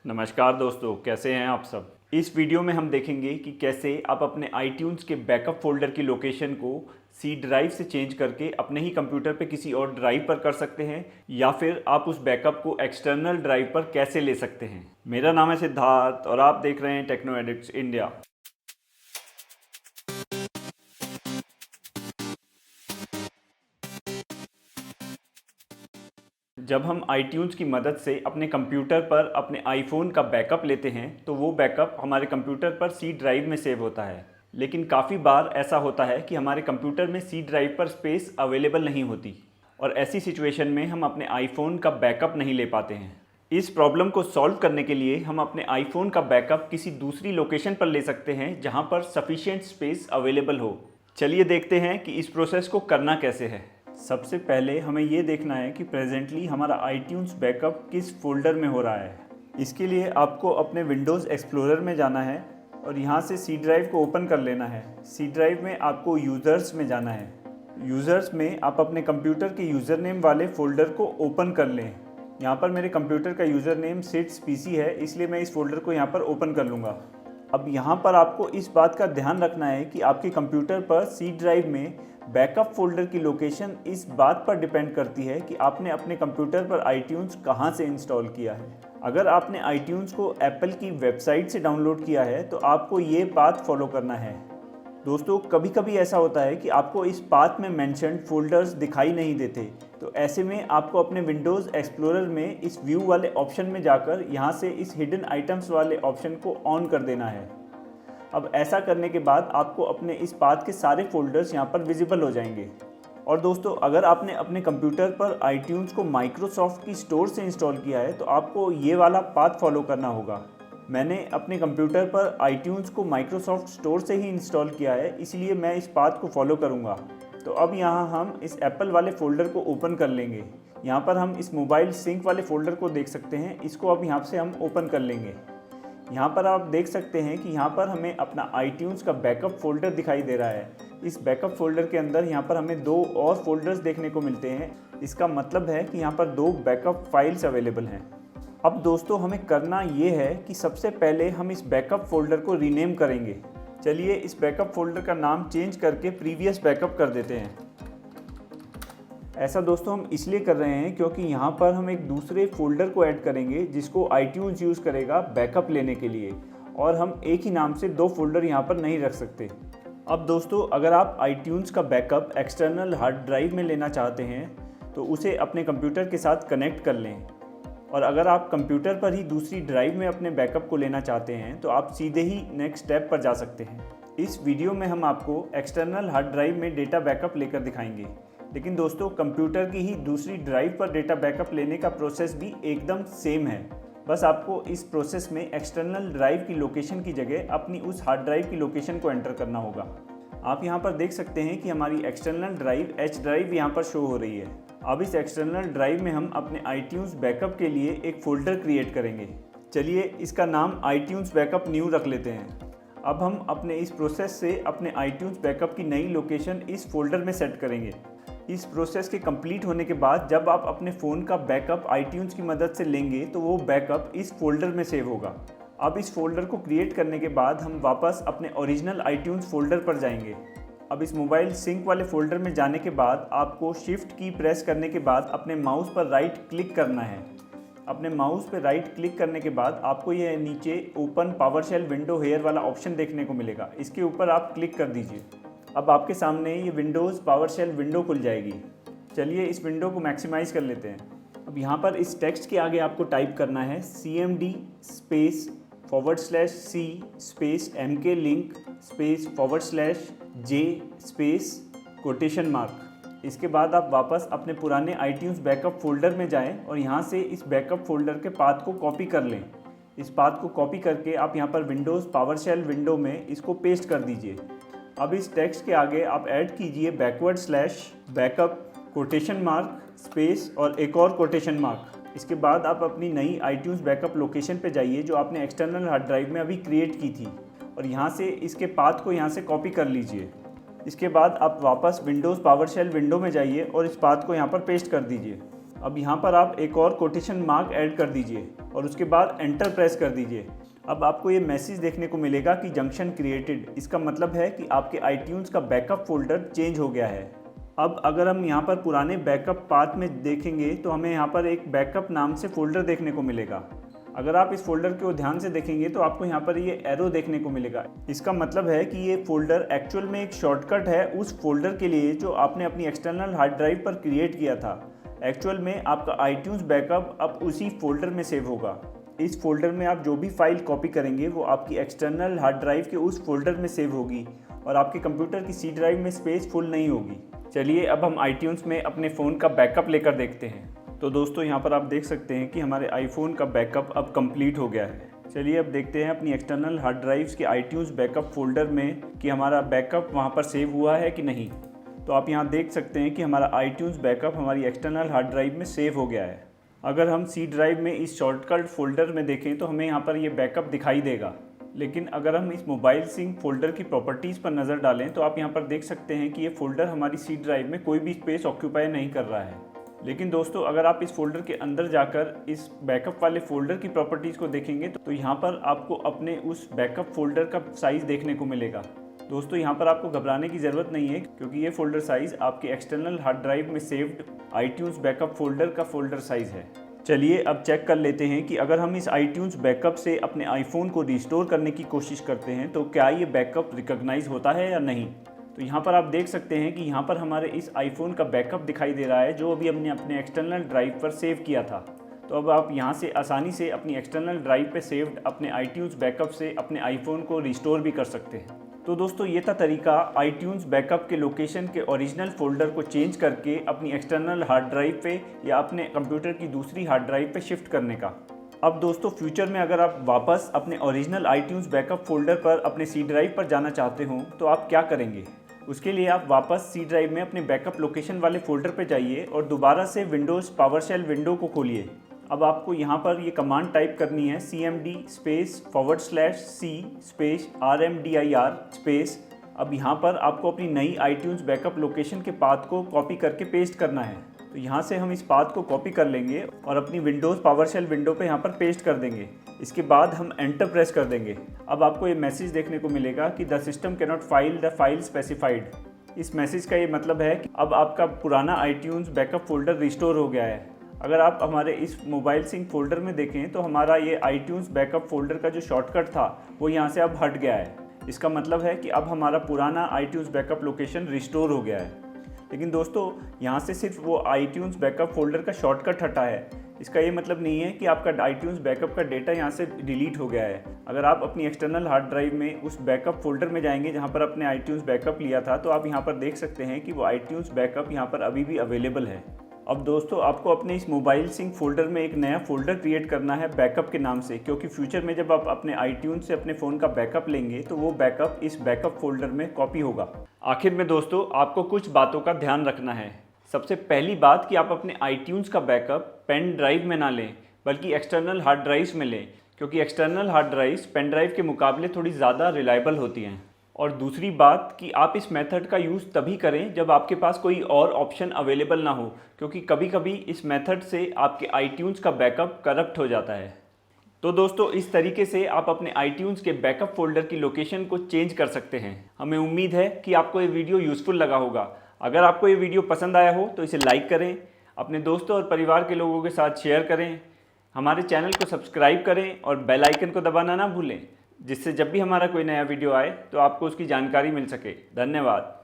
नमस्कार दोस्तों, कैसे हैं आप सब। इस वीडियो में हम देखेंगे कि कैसे आप अपने iTunes के बैकअप फोल्डर की लोकेशन को सी ड्राइव से चेंज करके अपने ही कंप्यूटर पे किसी और ड्राइव पर कर सकते हैं, या फिर आप उस बैकअप को एक्सटर्नल ड्राइव पर कैसे ले सकते हैं। मेरा नाम है सिद्धार्थ और आप देख रहे हैं टेक्नो एडिक्ट्स इंडिया। जब हम iTunes की मदद से अपने कंप्यूटर पर अपने आईफोन का बैकअप लेते हैं तो वो बैकअप हमारे कंप्यूटर पर सी ड्राइव में सेव होता है। लेकिन काफ़ी बार ऐसा होता है कि हमारे कंप्यूटर में सी ड्राइव पर स्पेस अवेलेबल नहीं होती और ऐसी सिचुएशन में हम अपने आईफोन का बैकअप नहीं ले पाते हैं। इस प्रॉब्लम को सॉल्व करने के लिए हम अपने आईफोन का बैकअप किसी दूसरी लोकेशन पर ले सकते हैं जहाँ पर सफिशिएंट स्पेस अवेलेबल हो। चलिए देखते हैं कि इस प्रोसेस को करना कैसे है। सबसे पहले हमें ये देखना है कि प्रेजेंटली हमारा iTunes बैकअप किस फोल्डर में हो रहा है। इसके लिए आपको अपने विंडोज़ एक्सप्लोरर में जाना है और यहाँ से सी ड्राइव को ओपन कर लेना है। सी ड्राइव में आपको यूज़र्स में जाना है। यूज़र्स में आप अपने कंप्यूटर के यूज़र नेम वाले फ़ोल्डर को ओपन कर लें। यहाँ पर मेरे कंप्यूटर का यूज़र नेम सिट्स पीसी है, इसलिए मैं इस फोल्डर को यहाँ पर ओपन कर लूँगा। अब यहाँ पर आपको इस बात का ध्यान रखना है कि आपके कंप्यूटर पर सी ड्राइव में बैकअप फोल्डर की लोकेशन इस बात पर डिपेंड करती है कि आपने अपने कंप्यूटर पर iTunes कहाँ से इंस्टॉल किया है। अगर आपने iTunes को एप्पल की वेबसाइट से डाउनलोड किया है तो आपको ये पाथ फॉलो करना है। दोस्तों, कभी कभी ऐसा होता है कि आपको इस पाथ में मेंशन्ड फोल्डर्स दिखाई नहीं देते, तो ऐसे में आपको अपने विंडोज़ एक्सप्लोरर में इस व्यू वाले ऑप्शन में जाकर यहाँ से इस हिडन आइटम्स वाले ऑप्शन को ऑन कर देना है। अब ऐसा करने के बाद आपको अपने इस पाथ के सारे फोल्डर्स यहाँ पर विजिबल हो जाएंगे। और दोस्तों, अगर आपने अपने कंप्यूटर पर iTunes को माइक्रोसॉफ्ट की स्टोर से इंस्टॉल किया है तो आपको ये वाला पाथ फॉलो करना होगा। मैंने अपने कंप्यूटर पर iTunes को माइक्रोसॉफ्ट स्टोर से ही इंस्टॉल किया है, इसलिए मैं इस पाथ को फॉलो करूँगा। तो अब यहाँ हम इस एप्पल वाले फ़ोल्डर को ओपन कर लेंगे। यहाँ पर हम इस मोबाइल सिंक वाले फ़ोल्डर को देख सकते हैं, इसको अब यहाँ से हम ओपन कर लेंगे। यहाँ पर आप देख सकते हैं कि यहाँ पर हमें अपना iTunes का बैकअप फ़ोल्डर दिखाई दे रहा है। इस बैकअप फ़ोल्डर के अंदर यहाँ पर हमें दो और फोल्डर्स देखने को मिलते हैं। इसका मतलब है कि यहाँ पर दो बैकअप फाइल्स अवेलेबल हैं। अब दोस्तों, हमें करना ये है कि सबसे पहले हम इस बैकअप फ़ोल्डर को रीनेम करेंगे। चलिए इस बैकअप फ़ोल्डर का नाम चेंज करके प्रीवियस बैकअप कर देते हैं। ऐसा दोस्तों हम इसलिए कर रहे हैं क्योंकि यहाँ पर हम एक दूसरे फ़ोल्डर को ऐड करेंगे जिसको iTunes यूज़ करेगा बैकअप लेने के लिए, और हम एक ही नाम से दो फोल्डर यहाँ पर नहीं रख सकते। अब दोस्तों, अगर आप iTunes का बैकअप एक्सटर्नल हार्ड ड्राइव में लेना चाहते हैं तो उसे अपने कंप्यूटर के साथ कनेक्ट कर लें, और अगर आप कंप्यूटर पर ही दूसरी ड्राइव में अपने बैकअप को लेना चाहते हैं तो आप सीधे ही नेक्स्ट स्टेप पर जा सकते हैं। इस वीडियो में हम आपको एक्सटर्नल हार्ड ड्राइव में डेटा बैकअप लेकर दिखाएंगे, लेकिन दोस्तों कंप्यूटर की ही दूसरी ड्राइव पर डेटा बैकअप लेने का प्रोसेस भी एकदम सेम है। बस आपको इस प्रोसेस में एक्सटर्नल ड्राइव की लोकेशन की जगह अपनी उस हार्ड ड्राइव की लोकेशन को एंटर करना होगा। आप यहाँ पर देख सकते हैं कि हमारी एक्सटर्नल ड्राइव एच ड्राइव यहाँ पर शो हो रही है। अब इस एक्सटर्नल ड्राइव में हम अपने iTunes बैकअप के लिए एक फ़ोल्डर क्रिएट करेंगे। चलिए इसका नाम iTunes बैकअप न्यू रख लेते हैं। अब हम अपने इस प्रोसेस से अपने iTunes बैकअप की नई लोकेशन इस फोल्डर में सेट करेंगे। इस प्रोसेस के कंप्लीट होने के बाद जब आप अपने फ़ोन का बैकअप iTunes की मदद से लेंगे तो वो बैकअप इस फोल्डर में सेव होगा। अब इस फोल्डर को क्रिएट करने के बाद हम वापस अपने ओरिजिनल iTunes फोल्डर पर जाएंगे। अब इस मोबाइल सिंक वाले फ़ोल्डर में जाने के बाद आपको शिफ्ट की प्रेस करने के बाद अपने माउस पर राइट क्लिक करना है। अपने माउस पर राइट क्लिक करने के बाद आपको यह नीचे ओपन पावरशेल विंडो हेयर वाला ऑप्शन देखने को मिलेगा। इसके ऊपर आप क्लिक कर दीजिए। अब आपके सामने ये विंडोज़ पावरशेल विंडो खुल जाएगी। चलिए इस विंडो को मैक्सिमाइज़ कर लेते हैं। अब यहाँ पर इस टेक्स्ट के आगे आपको टाइप करना है cmd space /c space mk link space /j space quotation mark. इसके बाद आप वापस अपने पुराने iTunes बैकअप फोल्डर में जाएं और यहाँ से इस बैकअप फोल्डर के पाथ को कॉपी कर लें। इस पाथ को कॉपी करके आप यहाँ पर विंडोज़ पावरशेल विंडो में इसको पेस्ट कर दीजिए। अब इस टेक्स्ट के आगे आप ऐड कीजिए /बैकअप कोटेशन मार्क स्पेस और एक और कोटेशन मार्क। इसके बाद आप अपनी नई iTunes बैकअप लोकेशन पे जाइए जो आपने एक्सटर्नल हार्ड ड्राइव में अभी क्रिएट की थी, और यहाँ से इसके पाथ को यहाँ से कॉपी कर लीजिए। इसके बाद आप वापस विंडोज़ पावरशेल विंडो में जाइए और इस पाथ को यहाँ पर पेस्ट कर दीजिए। अब यहाँ पर आप एक और कोटेशन मार्क ऐड कर दीजिए। और उसके बाद एंटर प्रेस कर दीजिए। अब आपको ये मैसेज देखने को मिलेगा कि जंक्शन क्रिएटेड। इसका मतलब है कि आपके iTunes का बैकअप फोल्डर चेंज हो गया है। अब अगर हम यहाँ पर पुराने बैकअप पाथ में देखेंगे तो हमें यहाँ पर एक बैकअप नाम से फ़ोल्डर देखने को मिलेगा। अगर आप इस फोल्डर को ध्यान से देखेंगे तो आपको यहाँ पर ये एरो देखने को मिलेगा। इसका मतलब है कि ये फोल्डर एक्चुअल में एक शॉर्टकट है उस फोल्डर के लिए जो आपने अपनी एक्सटर्नल हार्ड ड्राइव पर क्रिएट किया था। एक्चुअल में आपका iTunes बैकअप अब उसी फोल्डर में सेव होगा। इस फोल्डर में आप जो भी फाइल कॉपी करेंगे वो आपकी एक्सटर्नल हार्ड ड्राइव के उस फोल्डर में सेव होगी और आपके कंप्यूटर की सी ड्राइव में स्पेस फुल नहीं होगी। चलिए अब हम iTunes में अपने फ़ोन का बैकअप लेकर देखते हैं। तो दोस्तों यहाँ पर आप देख सकते हैं कि हमारे आईफोन का बैकअप अब कंप्लीट हो गया है। चलिए अब देखते हैं अपनी एक्सटर्नल हार्ड ड्राइव्स के iTunes बैकअप फोल्डर में कि हमारा बैकअप वहाँ पर सेव हुआ है कि नहीं। तो आप यहाँ देख सकते हैं कि हमारा iTunes बैकअप हमारी एक्सटर्नल हार्ड ड्राइव में सेव हो गया है। अगर हम सी ड्राइव में इस शॉर्टकट फोल्डर में देखें तो हमें यहाँ पर ये बैकअप दिखाई देगा। लेकिन अगर हम इस मोबाइल सिंक फोल्डर की प्रॉपर्टीज़ पर नज़र डालें तो आप यहाँ पर देख सकते हैं कि ये फोल्डर हमारी सी ड्राइव में कोई भी स्पेस ऑक्यूपाई नहीं कर रहा है। लेकिन दोस्तों अगर आप इस फोल्डर के अंदर जाकर इस बैकअप वाले फोल्डर की प्रॉपर्टीज़ को देखेंगे तो यहाँ पर आपको अपने उस बैकअप फोल्डर का साइज़ देखने को मिलेगा। दोस्तों यहाँ पर आपको घबराने की ज़रूरत नहीं है क्योंकि ये फोल्डर साइज़ आपके एक्सटर्नल हार्ड ड्राइव में सेव्ड iTunes बैकअप फोल्डर का फोल्डर साइज़ है। चलिए अब चेक कर लेते हैं कि अगर हम इस iTunes बैकअप से अपने आईफोन को रिस्टोर करने की कोशिश करते हैं तो क्या ये बैकअप रिकॉग्नाइज होता है या नहीं। तो यहाँ पर आप देख सकते हैं कि यहाँ पर हमारे इस आईफोन का बैकअप दिखाई दे रहा है जो अभी हमने अपने एक्सटर्नल ड्राइव पर सेव किया था। तो अब आप यहाँ से आसानी से अपनी एक्सटर्नल ड्राइव पे सेव्ड अपने iTunes बैकअप से अपने आईफोन को रिस्टोर भी कर सकते हैं। तो दोस्तों ये था तरीका iTunes बैकअप के लोकेशन के ओरिजिनल फोल्डर को चेंज करके अपनी एक्सटर्नल हार्ड ड्राइव पे या अपने कंप्यूटर की दूसरी हार्ड ड्राइव पे शिफ्ट करने का। अब दोस्तों फ्यूचर में अगर आप वापस अपने ओरिजिनल iTunes बैकअप फोल्डर पर अपने सी ड्राइव पर जाना चाहते हो तो आप क्या करेंगे। उसके लिए आप वापस सी ड्राइव में अपने बैकअप लोकेशन वाले फोल्डर पर जाइए और दोबारा से विंडोज़ पावरशेल विंडो को खोलिए। अब आपको यहाँ पर ये कमांड टाइप करनी है cmd /c /rmdir स्पेस। अब यहाँ पर आपको अपनी नई iTunes बैकअप लोकेशन के पाथ को कॉपी करके पेस्ट करना है। तो यहाँ से हम इस पाथ को कॉपी कर लेंगे और अपनी विंडोज़ पावरशेल विंडो पे यहाँ पर पेस्ट कर देंगे। इसके बाद हम एंटर प्रेस कर देंगे। अब आपको ये मैसेज देखने को मिलेगा कि the system can not file the file specified. इस मैसेज का ये मतलब है कि अब आपका पुराना iTunes बैकअप फोल्डर रिस्टोर हो गया है। अगर आप हमारे इस मोबाइल सिंक फोल्डर में देखें तो हमारा ये iTunes बैकअप फोल्डर का जो शॉर्टकट था वो यहाँ से अब हट गया है। इसका मतलब है कि अब हमारा पुराना iTunes बैकअप लोकेशन रिस्टोर हो गया है। लेकिन दोस्तों यहाँ से सिर्फ वो iTunes बैकअप फोल्डर का शॉर्टकट हटा है। इसका ये मतलब नहीं है कि आपका iTunes बैकअप का डेटा यहाँ से डिलीट हो गया है। अगर आप अपनी एक्सटर्नल हार्ड ड्राइव में उस बैकअप फोल्डर में जाएंगे जहाँ पर अपने iTunes बैकअप लिया था तो आप यहाँ पर देख सकते हैं कि वो iTunes बैकअप यहाँ पर अभी भी अवेलेबल है। अब दोस्तों आपको अपने इस मोबाइल सिंक फोल्डर में एक नया फोल्डर क्रिएट करना है बैकअप के नाम से, क्योंकि फ्यूचर में जब आप अपने iTunes से अपने फ़ोन का बैकअप लेंगे तो वो बैकअप इस बैकअप फोल्डर में कॉपी होगा। आखिर में दोस्तों आपको कुछ बातों का ध्यान रखना है। सबसे पहली बात कि आप अपने iTunes का बैकअप पेन ड्राइव में ना लें बल्कि एक्सटर्नल हार्ड ड्राइव्स में लें, क्योंकि external hard drives pen drive के मुकाबले थोड़ी ज़्यादा रिलायबल होती हैं। और दूसरी बात कि आप इस मेथड का यूज़ तभी करें जब आपके पास कोई और ऑप्शन अवेलेबल ना हो, क्योंकि कभी कभी इस मेथड से आपके iTunes का बैकअप करप्ट हो जाता है। तो दोस्तों इस तरीके से आप अपने iTunes के बैकअप फोल्डर की लोकेशन को चेंज कर सकते हैं। हमें उम्मीद है कि आपको ये वीडियो यूज़फुल लगा होगा। अगर आपको ये वीडियो पसंद आया हो तो इसे लाइक करें, अपने दोस्तों और परिवार के लोगों के साथ शेयर करें, हमारे चैनल को सब्सक्राइब करें और बेल आइकन को दबाना ना भूलें, जिससे जब भी हमारा कोई नया वीडियो आए तो आपको उसकी जानकारी मिल सके। धन्यवाद।